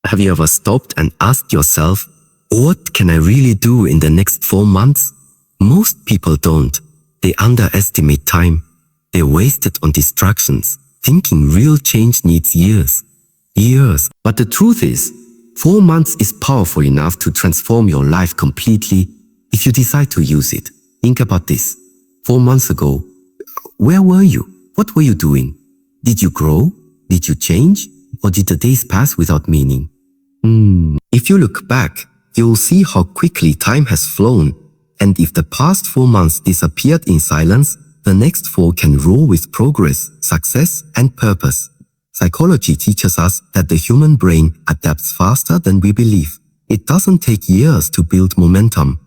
Have you ever stopped and asked yourself, what can I really do in the next 4 months? Most people don't. They underestimate time. They waste it on distractions, thinking real change needs years. Years. But the truth is, 4 months is powerful enough to transform your life completely if you decide to use it. Think about this. 4 months ago, where were you? What were you doing? Did you grow? Did you change? Or did the days pass without meaning? If you look back, you'll see how quickly time has flown. And if the past 4 months disappeared in silence, the next 4 can roar with progress, success, and purpose. Psychology teaches us that the human brain adapts faster than we believe. It doesn't take years to build momentum.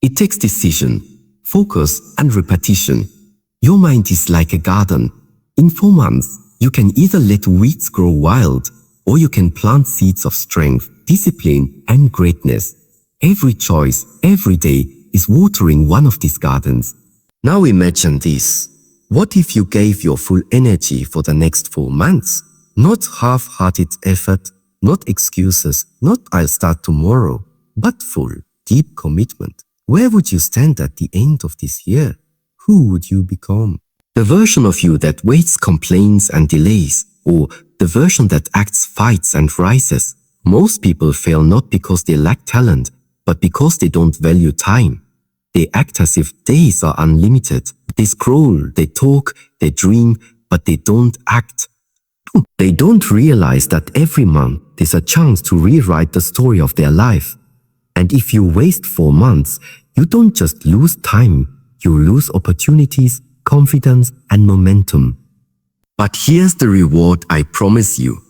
It takes decision, focus, and repetition. Your mind is like a garden. In 4 months, you can either let weeds grow wild, or you can plant seeds of strength, discipline, and greatness. Every choice, every day, is watering one of these gardens. Now imagine this. What if you gave your full energy for the next 4 months? Not half-hearted effort, not excuses, not I'll start tomorrow, but full, deep commitment. Where would you stand at the end of this year? Who would you become? The version of you that waits, complains, and delays, or the version that acts, fights, and rises? Most people fail not because they lack talent, but because they don't value time. They act as if days are unlimited. They scroll, they talk, they dream, but they don't act. They don't realize that every month is a chance to rewrite the story of their life. And if you waste 4 months, you don't just lose time, you lose opportunities, confidence, and momentum. But here's the reward I promise you.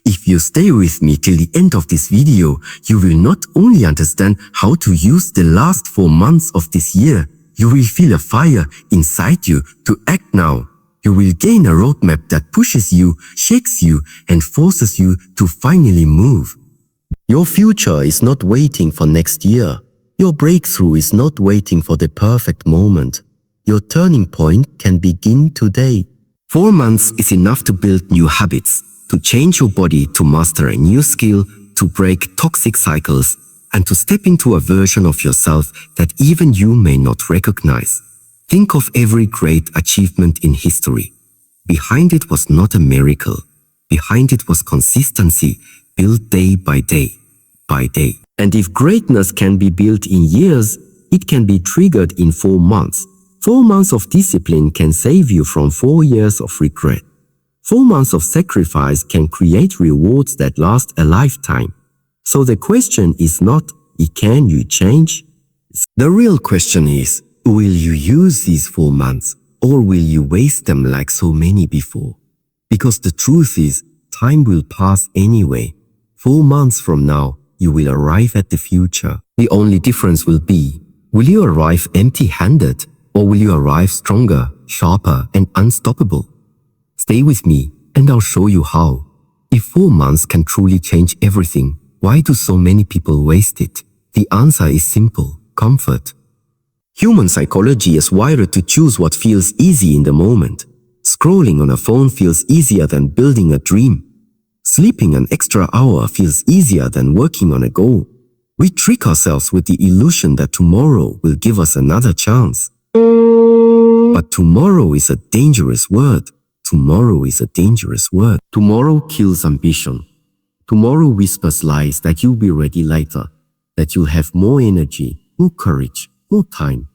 If you stay with me till the end of this video, you will not only understand how to use the last 4 months of this year, you will feel a fire inside you to act now. You will gain a roadmap that pushes you, shakes you, and forces you to finally move. Your future is not waiting for next year. Your breakthrough is not waiting for the perfect moment. Your turning point can begin today. 4 months is enough to build new habits, to change your body, to master a new skill, to break toxic cycles, and to step into a version of yourself that even you may not recognize. Think of every great achievement in history. Behind it was not a miracle. Behind it was consistency, built day by day. And if greatness can be built in years, it can be triggered in 4 months. 4 months of discipline can save you from 4 years of regret. 4 months of sacrifice can create rewards that last a lifetime. So the question is not, can you change? The real question is, will you use these 4 months, or will you waste them like so many before? Because the truth is, time will pass anyway. 4 months from now, you will arrive at the future. The only difference will be, will you arrive empty-handed, or will you arrive stronger, sharper, and unstoppable? Stay with me, and I'll show you how. If 4 months can truly change everything, why do so many people waste it? The answer is simple: comfort. Human psychology is wired to choose what feels easy in the moment. Scrolling on a phone feels easier than building a dream. Sleeping an extra hour feels easier than working on a goal. We trick ourselves with the illusion that tomorrow will give us another chance. But tomorrow is a dangerous word. Tomorrow is a dangerous word. Tomorrow kills ambition. Tomorrow whispers lies that you'll be ready later, that you'll have more energy, more courage, more time.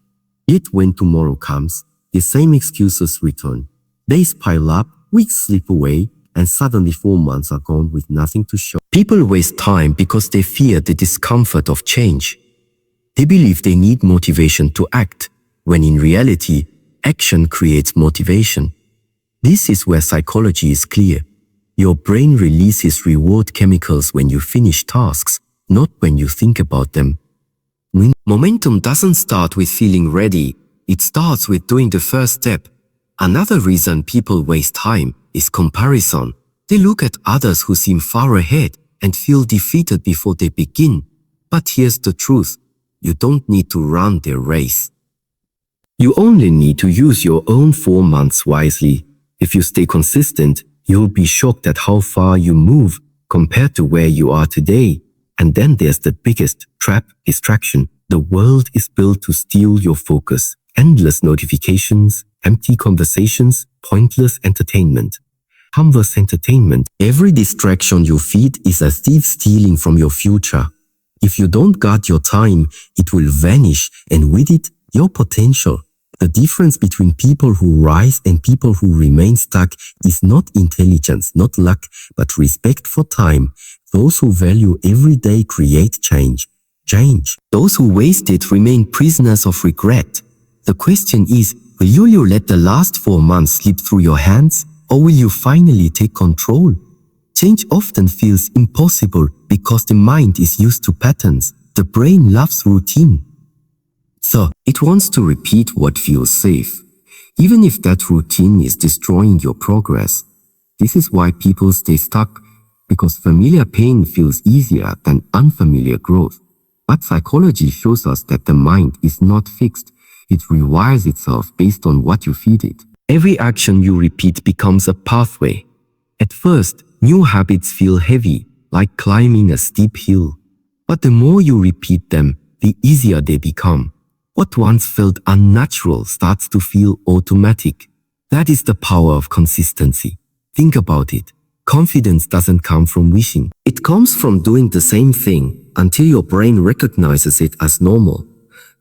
Yet when tomorrow comes, the same excuses return. Days pile up, weeks slip away, and suddenly 4 months are gone with nothing to show. People waste time because they fear the discomfort of change. They believe they need motivation to act, when in reality, action creates motivation. This is where psychology is clear. Your brain releases reward chemicals when you finish tasks, not when you think about them. Momentum doesn't start with feeling ready, it starts with doing the first step. Another reason people waste time is comparison. They look at others who seem far ahead and feel defeated before they begin. But here's the truth, you don't need to run their race. You only need to use your own 4 months wisely. If you stay consistent, you'll be shocked at how far you move compared to where you are today. And then there's the biggest trap, distraction. The world is built to steal your focus. Endless notifications, empty conversations, pointless entertainment. Harmless entertainment. Every distraction you feed is a thief stealing from your future. If you don't guard your time, it will vanish, and with it, your potential. The difference between people who rise and people who remain stuck is not intelligence, not luck, but respect for time. Those who value every day create change. Change. Those who waste it remain prisoners of regret. The question is, will you let the last 4 months slip through your hands, or will you finally take control? Change often feels impossible because the mind is used to patterns. The brain loves routine. So, it wants to repeat what feels safe, even if that routine is destroying your progress. This is why people stay stuck, because familiar pain feels easier than unfamiliar growth. But psychology shows us that the mind is not fixed. It rewires itself based on what you feed it. Every action you repeat becomes a pathway. At first, new habits feel heavy, like climbing a steep hill. But the more you repeat them, the easier they become. What once felt unnatural starts to feel automatic. That is the power of consistency. Think about it. Confidence doesn't come from wishing. It comes from doing the same thing until your brain recognizes it as normal.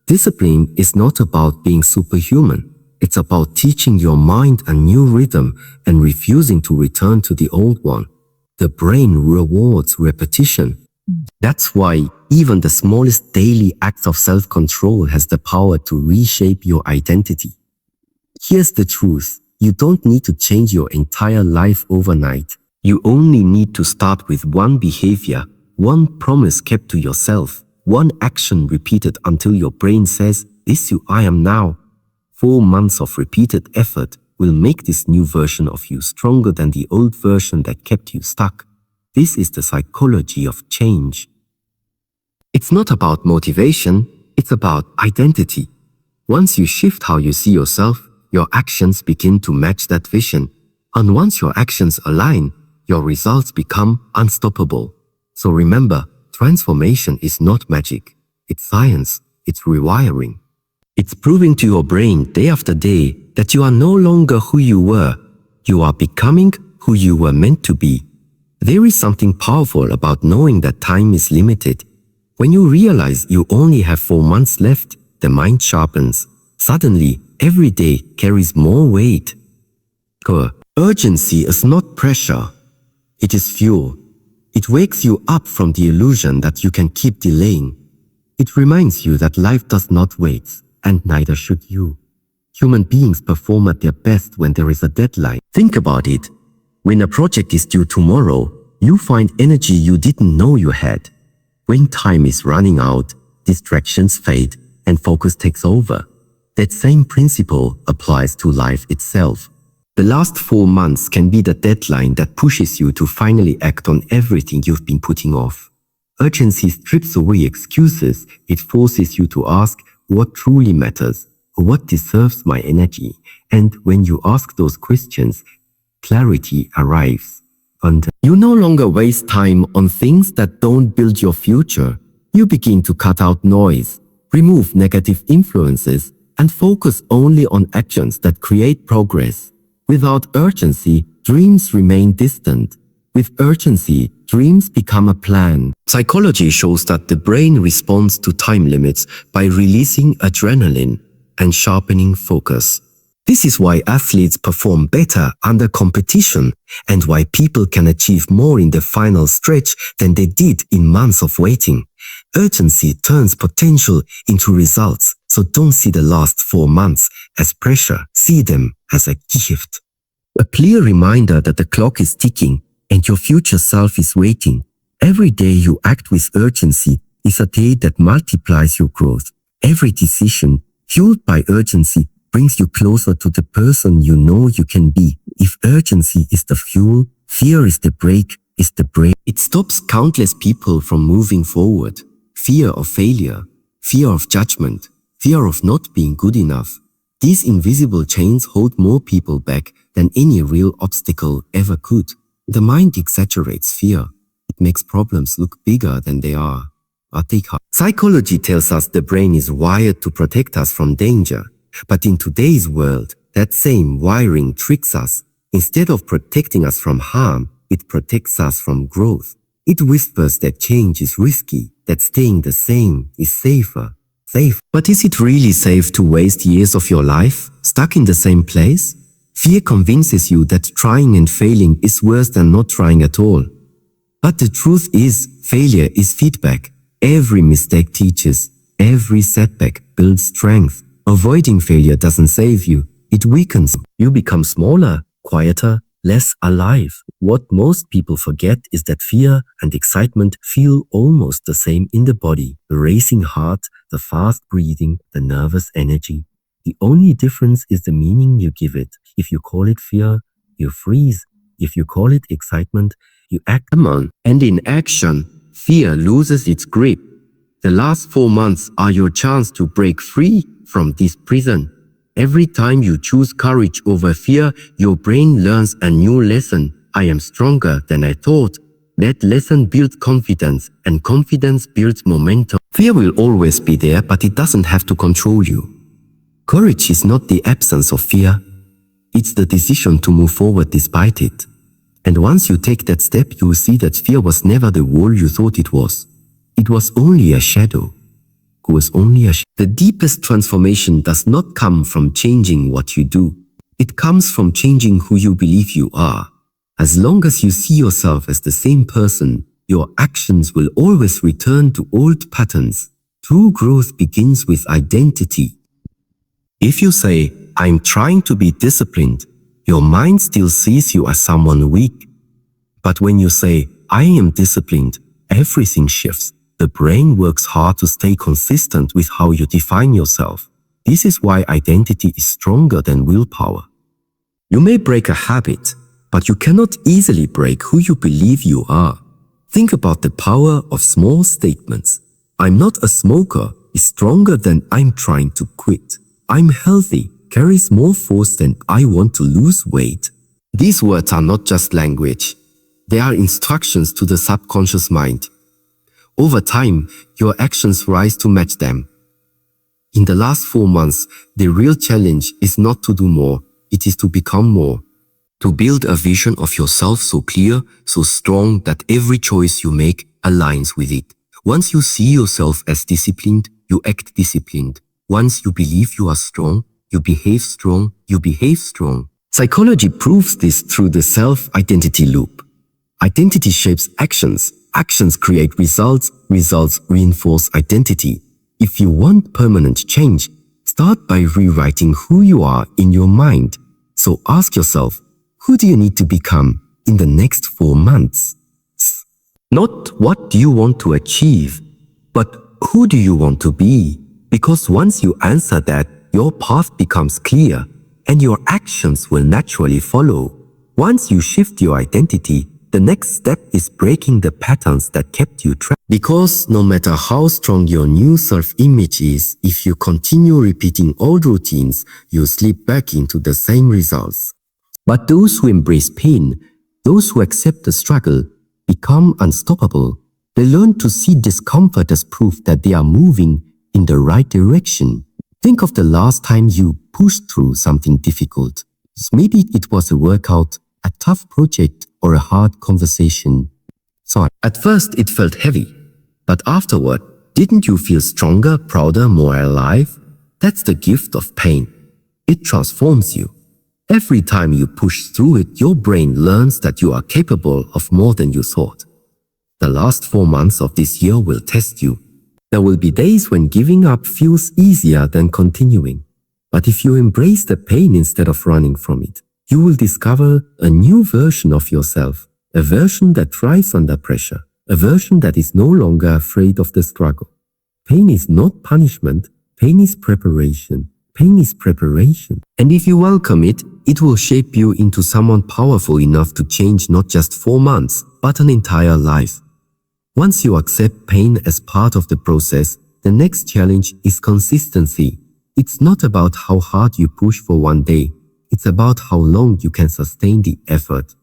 Discipline is not about being superhuman. It's about teaching your mind a new rhythm and refusing to return to the old one. The brain rewards repetition. That's why even the smallest daily act of self-control has the power to reshape your identity. Here's the truth. You don't need to change your entire life overnight. You only need to start with one behavior, one promise kept to yourself, one action repeated until your brain says, "This who I am now." 4 months of repeated effort will make this new version of you stronger than the old version that kept you stuck. This is the psychology of change. It's not about motivation, it's about identity. Once you shift how you see yourself, your actions begin to match that vision. And once your actions align, your results become unstoppable. So remember, transformation is not magic. It's science, it's rewiring. It's proving to your brain day after day that you are no longer who you were. You are becoming who you were meant to be. There is something powerful about knowing that time is limited. When you realize you only have 4 months left, the mind sharpens. Suddenly, every day carries more weight. Urgency is not pressure. It is fuel. It wakes you up from the illusion that you can keep delaying. It reminds you that life does not wait, and neither should you. Human beings perform at their best when there is a deadline. Think about it. When a project is due tomorrow, you find energy you didn't know you had. When time is running out, distractions fade and focus takes over. That same principle applies to life itself. The last 4 months can be the deadline that pushes you to finally act on everything you've been putting off. Urgency strips away excuses. It forces you to ask what truly matters, what deserves my energy. And when you ask those questions, clarity arrives. And you no longer waste time on things that don't build your future. You begin to cut out noise, remove negative influences, and focus only on actions that create progress. Without urgency, dreams remain distant. With urgency, dreams become a plan. Psychology shows that the brain responds to time limits by releasing adrenaline and sharpening focus. This is why athletes perform better under competition and why people can achieve more in the final stretch than they did in months of waiting. Urgency turns potential into results, so don't see the last 4 months as pressure, see them as a gift. A clear reminder that the clock is ticking and your future self is waiting. Every day you act with urgency is a day that multiplies your growth. Every decision, fueled by urgency, brings you closer to the person you know you can be. If urgency is the fuel, fear is the brake, It stops countless people from moving forward. Fear of failure, fear of judgment, fear of not being good enough. These invisible chains hold more people back than any real obstacle ever could. The mind exaggerates fear. It makes problems look bigger than they are. Psychology tells us the brain is wired to protect us from danger. But in today's world, that same wiring tricks us. Instead of protecting us from harm, it protects us from growth. It whispers that change is risky, that staying the same is safer. But is it really safe to waste years of your life stuck in the same place? Fear convinces you that trying and failing is worse than not trying at all. But the truth is, failure is feedback. Every mistake teaches. Every setback builds strength. Avoiding failure doesn't save you. It weakens. You become smaller, quieter, less alive. What most people forget is that fear and excitement feel almost the same in the body. The racing heart, the fast breathing, the nervous energy. The only difference is the meaning you give it. If you call it fear, you freeze. If you call it excitement, you act. And in action, fear loses its grip. The last 4 months are your chance to break free from this prison. Every time you choose courage over fear, your brain learns a new lesson. I am stronger than I thought. That lesson builds confidence, and confidence builds momentum. Fear will always be there, but it doesn't have to control you. Courage is not the absence of fear. It's the decision to move forward despite it. And once you take that step, you will see that fear was never the wall you thought it was. It was only a shadow. The deepest transformation does not come from changing what you do. It comes from changing who you believe you are. As long as you see yourself as the same person, your actions will always return to old patterns. True growth begins with identity. If you say, I'm trying to be disciplined, your mind still sees you as someone weak. But when you say, I am disciplined, everything shifts. The brain works hard to stay consistent with how you define yourself. This is why identity is stronger than willpower. You may break a habit, but you cannot easily break who you believe you are. Think about the power of small statements. I'm not a smoker is stronger than I'm trying to quit. I'm healthy carries more force than I want to lose weight. These words are not just language. They are instructions to the subconscious mind. Over time, your actions rise to match them. In the last 4 months, the real challenge is not to do more, it is to become more. To build a vision of yourself so clear, so strong that every choice you make aligns with it. Once you see yourself as disciplined, you act disciplined. Once you believe you are strong, you behave strong, Psychology proves this through the self-identity loop. Identity shapes actions. Actions create results, results reinforce identity. If you want permanent change, start by rewriting who you are in your mind. So ask yourself, who do you need to become in the next 4 months? Not what do you want to achieve, but who do you want to be? Because once you answer that, your path becomes clear and your actions will naturally follow. Once you shift your identity, the next step is breaking the patterns that kept you trapped. Because no matter how strong your new self-image is, if you continue repeating old routines, you slip back into the same results. But those who embrace pain, those who accept the struggle, become unstoppable. They learn to see discomfort as proof that they are moving in the right direction. Think of the last time you pushed through something difficult. Maybe it was a workout, a tough project, or a hard conversation. So at first it felt heavy, but afterward, didn't you feel stronger, prouder, more alive? That's the gift of pain. It transforms you. Every time you push through it, your brain learns that you are capable of more than you thought. The last 4 months of this year will test you. There will be days when giving up feels easier than continuing. But if you embrace the pain instead of running from it, you will discover a new version of yourself, a version that thrives under pressure, a version that is no longer afraid of the struggle. Pain is not punishment, pain is preparation. Pain is preparation. And if you welcome it, it will shape you into someone powerful enough to change not just 4 months, but an entire life. Once you accept pain as part of the process, the next challenge is consistency. It's not about how hard you push for one day. It's about how long you can sustain the effort.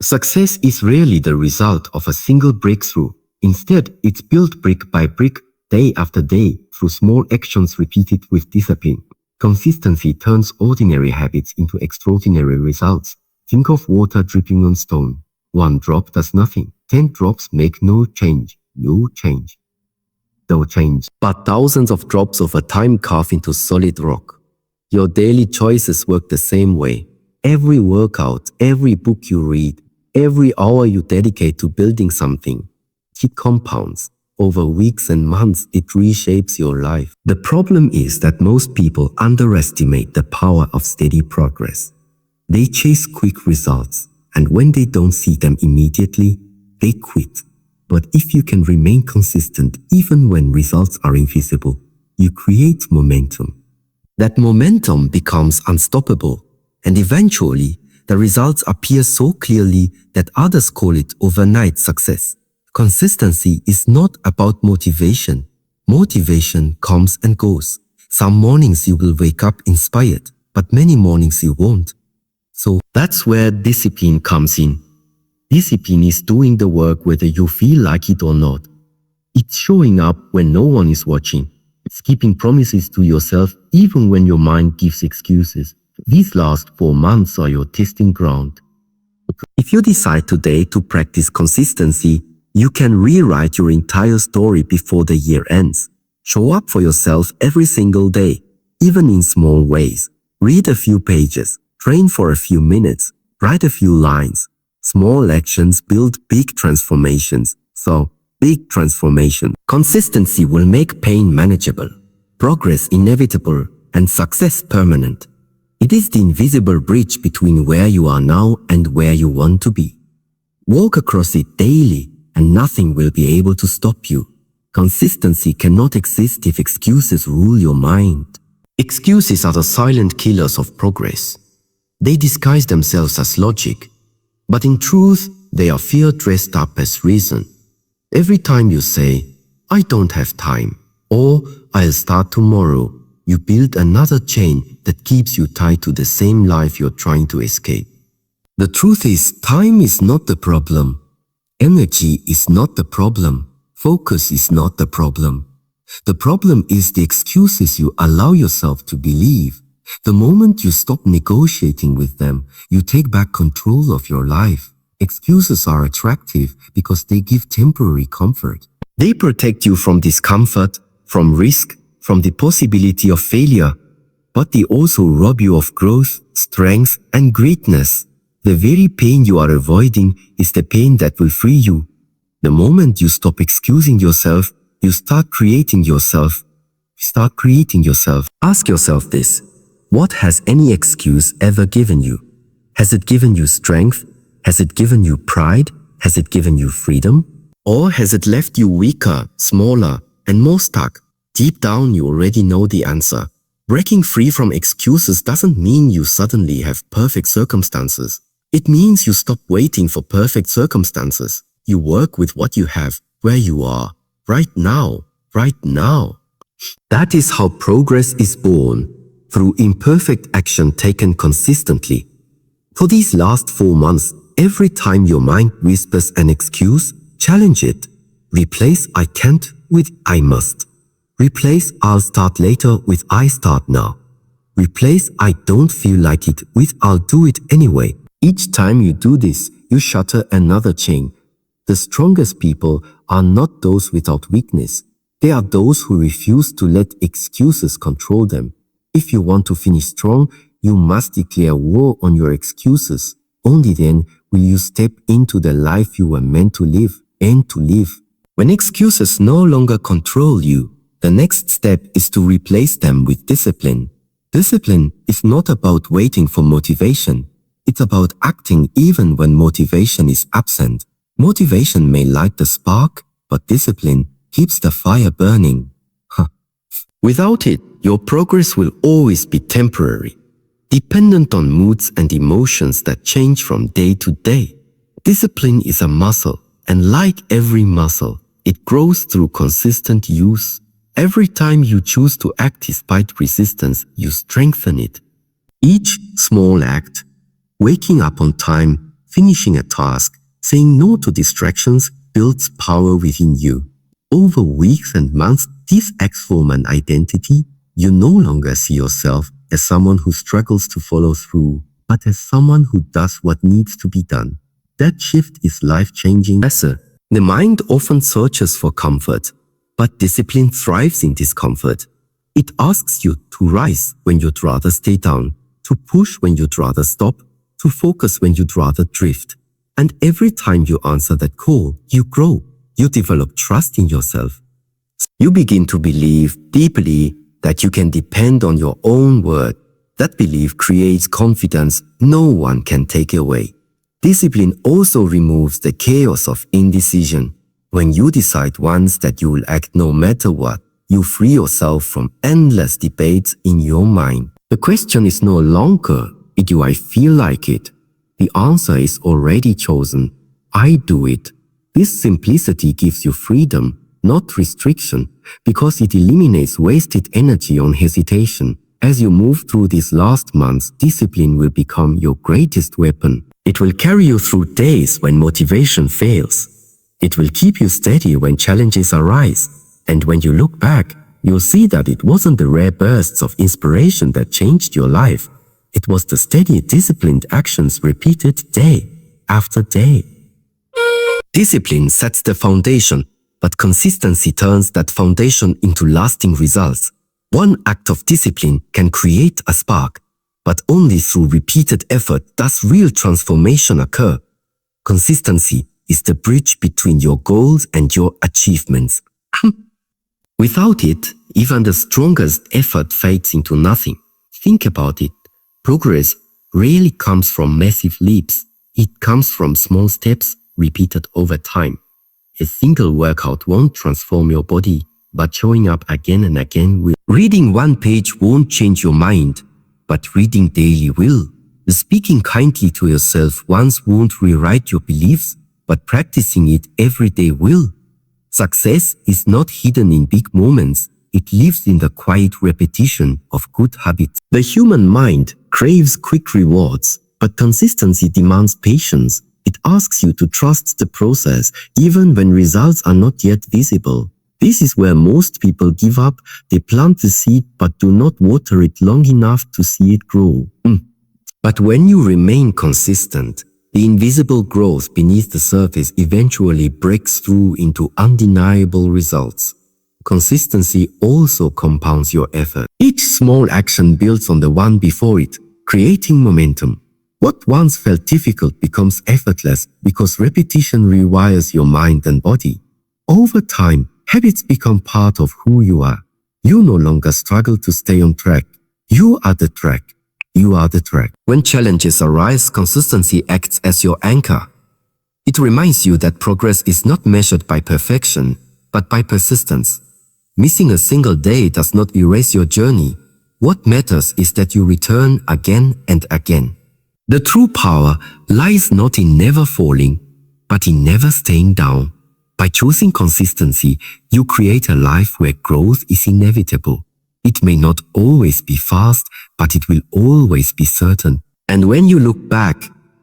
Success is rarely the result of a single breakthrough. Instead, it's built brick by brick, day after day, through small actions repeated with discipline. Consistency turns ordinary habits into extraordinary results. Think of water dripping on stone. One drop does nothing. 10 drops make no change. No change. No change. But thousands of drops over time carve into solid rock. Your daily choices work the same way. Every workout, every book you read, every hour you dedicate to building something, it compounds. Over weeks and months, it reshapes your life. The problem is that most people underestimate the power of steady progress. They chase quick results, and when they don't see them immediately, they quit. But if you can remain consistent even when results are invisible, you create momentum. That momentum becomes unstoppable, and eventually, the results appear so clearly that others call it overnight success. Consistency is not about motivation. Motivation comes and goes. Some mornings you will wake up inspired, but many mornings you won't. So that's where discipline comes in. Discipline is doing the work whether you feel like it or not. It's showing up when no one is watching. It's keeping promises to yourself even when your mind gives excuses. These last 4 months are your testing ground. If you decide today to practice consistency, you can rewrite your entire story before the year ends. Show up for yourself every single day, even in small ways. Read a few pages, train for a few minutes, write a few lines. Small actions build big transformations. So, big transformation. Consistency will make pain manageable, progress inevitable, and success permanent. It is the invisible bridge between where you are now and where you want to be. Walk across it daily, and nothing will be able to stop you. Consistency cannot exist if excuses rule your mind. Excuses are the silent killers of progress. They disguise themselves as logic, but in truth, they are fear dressed up as reason. Every time you say, "I don't have time," or "I'll start tomorrow," you build another chain that keeps you tied to the same life you're trying to escape. The truth is, time is not the problem. Energy is not the problem. Focus is not the problem. The problem is the excuses you allow yourself to believe. The moment you stop negotiating with them, you take back control of your life. Excuses are attractive because they give temporary comfort. They protect you from discomfort, from risk, from the possibility of failure. But they also rob you of growth, strength, and greatness. The very pain you are avoiding is the pain that will free you. The moment you stop excusing yourself, you start creating yourself. Ask yourself this. What has any excuse ever given you? Has it given you strength? Has it given you pride? Has it given you freedom? Or has it left you weaker, smaller, and more stuck? Deep down, you already know the answer. Breaking free from excuses doesn't mean you suddenly have perfect circumstances. It means you stop waiting for perfect circumstances. You work with what you have, where you are, right now. That is how progress is born, through imperfect action taken consistently. For these last 4 months, every time your mind whispers an excuse, challenge it. Replace "I can't" with "I must." Replace "I'll start later" with "I start now." Replace "I don't feel like it" with "I'll do it anyway." Each time you do this, you shatter another chain. The strongest people are not those without weakness. They are those who refuse to let excuses control them. If you want to finish strong, you must declare war on your excuses. Only then will you step into the life you were meant to live and to live. When excuses no longer control you, the next step is to replace them with discipline. Discipline is not about waiting for motivation. It's about acting even when motivation is absent. Motivation may light the spark, but discipline keeps the fire burning. Without it, your progress will always be temporary, dependent on moods and emotions that change from day to day. Discipline is a muscle, and like every muscle, it grows through consistent use. Every time you choose to act despite resistance, you strengthen it. Each small act, waking up on time, finishing a task, saying no to distractions builds power within you. Over weeks and months, these acts form an identity. You no longer see yourself as someone who struggles to follow through, but as someone who does what needs to be done. That shift is life-changing. The mind often searches for comfort, but discipline thrives in discomfort. It asks you to rise when you'd rather stay down, to push when you'd rather stop, to focus when you'd rather drift. And every time you answer that call, you grow. You develop trust in yourself. You begin to believe deeply that you can depend on your own word. That belief creates confidence no one can take away. Discipline also removes the chaos of indecision. When you decide once that you will act no matter what, you free yourself from endless debates in your mind. The question is no longer, do I feel like it? The answer is already chosen. I do it. This simplicity gives you freedom, not restriction, because it eliminates wasted energy on hesitation. As you move through these last months, discipline will become your greatest weapon. It will carry you through days when motivation fails. It will keep you steady when challenges arise. And when you look back, you'll see that it wasn't the rare bursts of inspiration that changed your life. It was the steady, disciplined actions repeated day after day. Discipline sets the foundation, but consistency turns that foundation into lasting results. One act of discipline can create a spark, but only through repeated effort does real transformation occur. Consistency is the bridge between your goals and your achievements. Without it, even the strongest effort fades into nothing. Think about it. Progress rarely comes from massive leaps. It comes from small steps repeated over time. A single workout won't transform your body, but showing up again and again will. Reading one page won't change your mind, but reading daily will. Speaking kindly to yourself once won't rewrite your beliefs, but practicing it every day will. Success is not hidden in big moments. It lives in the quiet repetition of good habits. The human mind craves quick rewards, but consistency demands patience. It asks you to trust the process, even when results are not yet visible. This is where most people give up. They plant the seed but do not water it long enough to see it grow. But when you remain consistent, the invisible growth beneath the surface eventually breaks through into undeniable results. Consistency also compounds your effort. Each small action builds on the one before it, creating momentum. What once felt difficult becomes effortless because repetition rewires your mind and body. Over time, habits become part of who you are. You no longer struggle to stay on track. You are the track. You are the track. When challenges arise, consistency acts as your anchor. It reminds you that progress is not measured by perfection, but by persistence. Missing a single day does not erase your journey. What matters is that you return again and again. The true power lies not in never falling, but in never staying down. By choosing consistency, you create a life where growth is inevitable. It may not always be fast, but it will always be certain. And when you look back,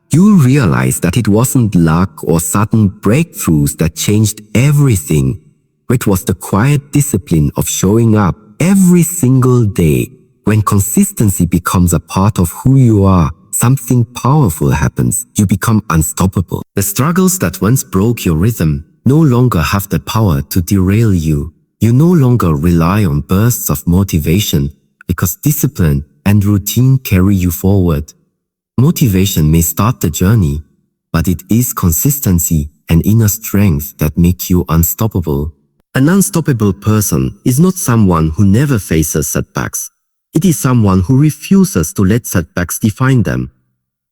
you'll realize that it wasn't luck or sudden breakthroughs that changed everything. It was the quiet discipline of showing up every single day. When consistency becomes a part of who you are, something powerful happens. You become unstoppable. The struggles that once broke your rhythm no longer have the power to derail you. You no longer rely on bursts of motivation because discipline and routine carry you forward. Motivation may start the journey, but it is consistency and inner strength that make you unstoppable. An unstoppable person is not someone who never faces setbacks. It is someone who refuses to let setbacks define them.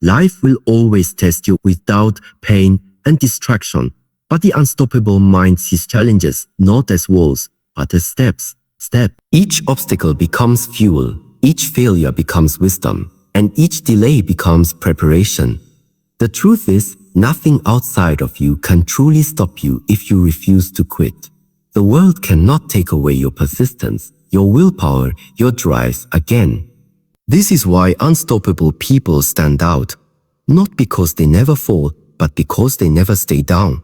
Life will always test you with doubt, pain, and distraction, but the unstoppable mind sees challenges not as walls, but as steps. Each obstacle becomes fuel, each failure becomes wisdom, and each delay becomes preparation. The truth is, nothing outside of you can truly stop you if you refuse to quit. The world cannot take away your persistence, your willpower, your drive again. This is why unstoppable people stand out. Not because they never fall, but because they never stay down.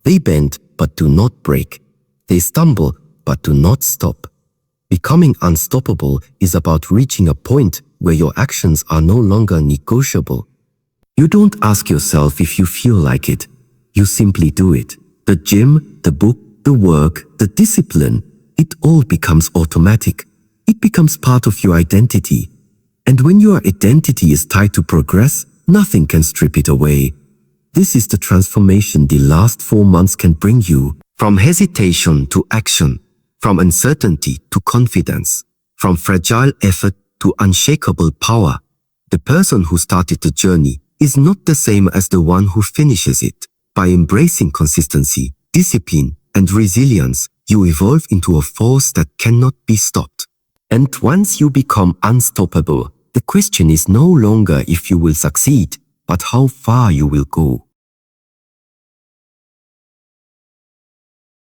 They bend, but do not break. They stumble, but do not stop. Becoming unstoppable is about reaching a point where your actions are no longer negotiable. You don't ask yourself if you feel like it. You simply do it. The gym, the book, the work, the discipline, it all becomes automatic. It becomes part of your identity. And when your identity is tied to progress, nothing can strip it away. This is the transformation the last 4 months can bring you. From hesitation to action, from uncertainty to confidence, from fragile effort to unshakable power. The person who started the journey is not the same as the one who finishes it. By embracing consistency, discipline, and resilience, you evolve into a force that cannot be stopped. And once you become unstoppable, the question is no longer if you will succeed, but how far you will go.